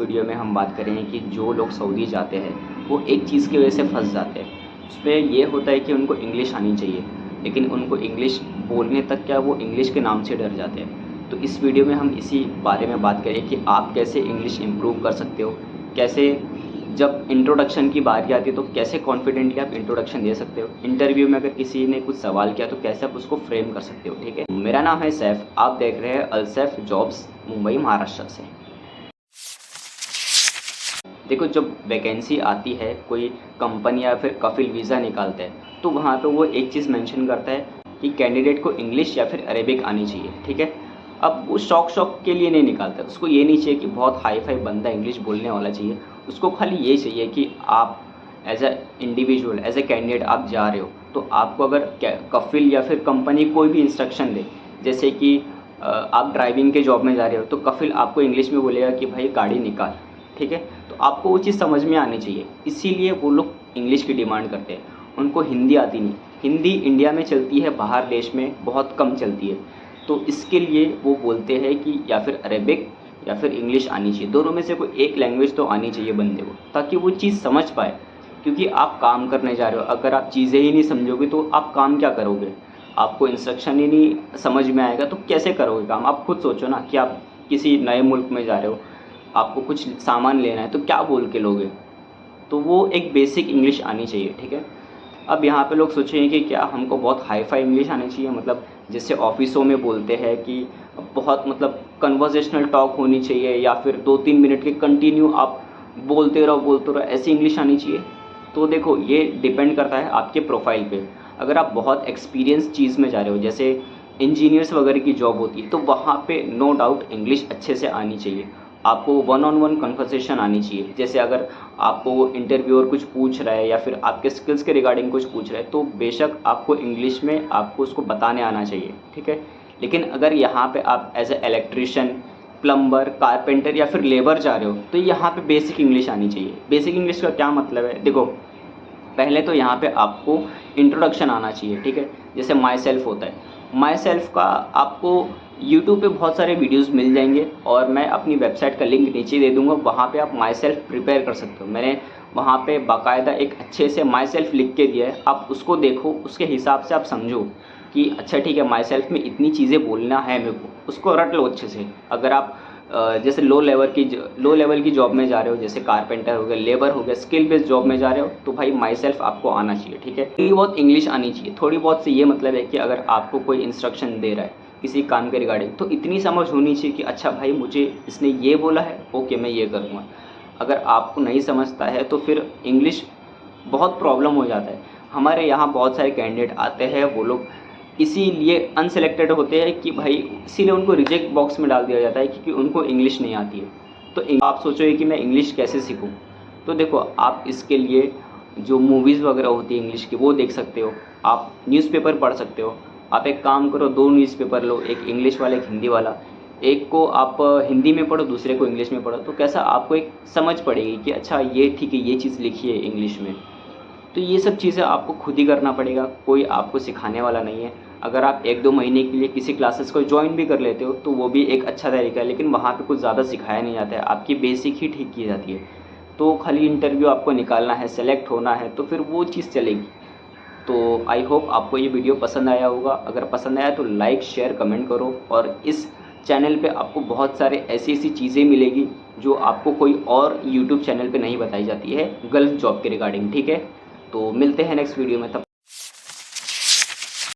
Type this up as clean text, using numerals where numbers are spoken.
Video में हम बात करेंगे कि जो लोग सऊदी जाते हैं वो एक चीज़ की वजह से फंस जाते हैं। उसमें ये होता है कि उनको इंग्लिश आनी चाहिए, लेकिन उनको इंग्लिश बोलने तक क्या वो इंग्लिश के नाम से डर जाते हैं। तो इस वीडियो में हम इसी बारे में बात करें कि आप कैसे इंग्लिश इम्प्रूव कर सकते हो, कैसे जब इंट्रोडक्शन की बारी आती है तो कैसे कॉन्फिडेंटली आप इंट्रोडक्शन दे सकते हो, इंटरव्यू में अगर किसी ने कुछ सवाल किया तो कैसे आप उसको फ्रेम कर सकते हो। ठीक है, मेरा नाम है सैफ, आप देख रहे हैं अलसैफ जॉब्स, मुंबई महाराष्ट्र से। देखो, जब वैकेंसी आती है, कोई कंपनी या फिर कफिल वीज़ा निकालता है तो वहाँ पे वो एक चीज़ मेंशन करता है कि कैंडिडेट को इंग्लिश या फिर अरेबिक आनी चाहिए। ठीक है, अब वो शौक के लिए नहीं निकालता, उसको ये नहीं चाहिए कि बहुत हाई फाई बंदा इंग्लिश बोलने वाला चाहिए। उसको खाली ये चाहिए कि आप as a individual, as a candidate आप जा रहे हो तो आपको अगर कफिल या फिर कंपनी कोई भी इंस्ट्रक्शन दे, जैसे कि आप ड्राइविंग के जॉब में जा रहे हो तो कफिल आपको इंग्लिश में बोलेगा कि भाई गाड़ी निकाल। ठीक है, तो आपको वो चीज़ समझ में आनी चाहिए, इसीलिए वो लोग इंग्लिश की डिमांड करते हैं। उनको हिंदी आती नहीं, हिंदी इंडिया में चलती है, बाहर देश में बहुत कम चलती है। तो इसके लिए वो बोलते हैं कि या फिर अरेबिक या फिर इंग्लिश आनी चाहिए, दोनों में से कोई एक लैंग्वेज तो आनी चाहिए बंदे को, ताकि वो चीज़ समझ पाए। क्योंकि आप काम करने जा रहे हो, अगर आप चीज़ें ही नहीं समझोगे तो आप काम क्या करोगे? आपको इंस्ट्रक्शन ही नहीं समझ में आएगा तो कैसे करोगे काम? आप खुद सोचो ना कि आप किसी नए मुल्क में जा रहे हो, आपको कुछ सामान लेना है तो क्या बोल के लोगे? तो वो एक बेसिक इंग्लिश आनी चाहिए। ठीक है, अब यहाँ पे लोग सोचेंगे कि क्या हमको बहुत हाई फाई इंग्लिश आनी चाहिए, मतलब जैसे ऑफिसों में बोलते हैं कि बहुत मतलब कन्वर्सेशनल टॉक होनी चाहिए, या फिर 2-3 मिनट के कंटिन्यू आप बोलते रहो ऐसी इंग्लिश आनी चाहिए। तो देखो, ये डिपेंड करता है आपके प्रोफाइल पे। अगर आप बहुत एक्सपीरियंस चीज़ में जा रहे हो, जैसे इंजीनियर्स वगैरह की जॉब होती है, तो वहाँ पे नो डाउट इंग्लिश अच्छे से आनी चाहिए। आपको वन ऑन वन कन्वर्सेशन आनी चाहिए। जैसे अगर आपको इंटरव्यूअर कुछ पूछ रहा है या फिर आपके स्किल्स के रिगार्डिंग कुछ पूछ रहा है तो बेशक आपको इंग्लिश में आपको उसको बताने आना चाहिए। ठीक है, लेकिन अगर यहाँ पे आप as a electrician, plumber, carpenter या फिर लेबर जा रहे हो तो यहाँ पे बेसिक इंग्लिश आनी चाहिए। बेसिक इंग्लिश का क्या मतलब है? देखो, पहले तो यहाँ पे आपको इंट्रोडक्शन आना चाहिए। ठीक है, जैसे माई सेल्फ होता है, माई सेल्फ का आपको यूट्यूब पे बहुत सारे वीडियोस मिल जाएंगे और मैं अपनी वेबसाइट का लिंक नीचे दे दूँगा, वहाँ पे आप माई सेल्फ प्रिपेयर कर सकते हो। मैंने वहाँ पे बाकायदा एक अच्छे से माई सेल्फ लिख के दिया है, आप उसको देखो, उसके हिसाब से आप समझो कि अच्छा ठीक है, माई सेल्फ में इतनी चीज़ें बोलना है मेरे को, उसको रट लो अच्छे से। अगर आप जैसे लो लेवल की जॉब में जा रहे हो, जैसे कारपेंटर हो गया, लेबर हो गया, स्किल बेस्ड जॉब में जा रहे हो तो भाई माई सेल्फ आपको आना चाहिए। ठीक है, थोड़ी बहुत इंग्लिश आनी चाहिए। थोड़ी बहुत से ये मतलब है कि अगर आपको कोई इंस्ट्रक्शन दे रहा है किसी काम के रिगार्डिंग तो इतनी समझ होनी चाहिए कि अच्छा भाई मुझे इसने ये बोला है, ओके मैं ये करूँगा। अगर आपको नहीं समझता है तो फिर इंग्लिश बहुत प्रॉब्लम हो जाता है। हमारे यहाँ बहुत सारे कैंडिडेट आते हैं, वो लोग इसीलिए अनसेलेक्टेड होते हैं कि भाई इसीलिए उनको रिजेक्ट बॉक्स में डाल दिया जाता है क्योंकि उनको इंग्लिश नहीं आती है। तो आप सोचोगे कि मैं इंग्लिश कैसे सीखूं? तो देखो, आप इसके लिए जो मूवीज़ वगैरह होती है इंग्लिश की वो देख सकते हो, आप न्यूज़पेपर पढ़ सकते हो। आप एक काम करो, 2 न्यूज़पेपर लो, एक इंग्लिश वाला, एक हिंदी वाला। एक को आप हिंदी में पढ़ो, दूसरे को इंग्लिश में पढ़ो, तो कैसा आपको एक समझ पड़ेगी कि अच्छा ये ठीक है, ये चीज़ लिखी है इंग्लिश में। तो ये सब चीज़ें आपको खुद ही करना पड़ेगा, कोई आपको सिखाने वाला नहीं है। अगर आप 1-2 महीने के लिए किसी क्लासेस को ज्वाइन भी कर लेते हो तो वो भी एक अच्छा तरीका है, लेकिन वहाँ पे कुछ ज़्यादा सिखाया नहीं जाता है, आपकी बेसिक ही ठीक की जाती है। तो खाली इंटरव्यू आपको निकालना है, सेलेक्ट होना है तो फिर वो चीज़ चलेगी। तो आई होप आपको ये वीडियो पसंद आया होगा। अगर पसंद आया तो लाइक, शेयर, कमेंट करो। और इस चैनल पे आपको बहुत सारे ऐसी चीज़ें मिलेगी जो आपको कोई और यूट्यूब चैनल पे नहीं बताई जाती है गल्फ़ जॉब के रिगार्डिंग। ठीक है, तो मिलते हैं नेक्स्ट वीडियो में, तब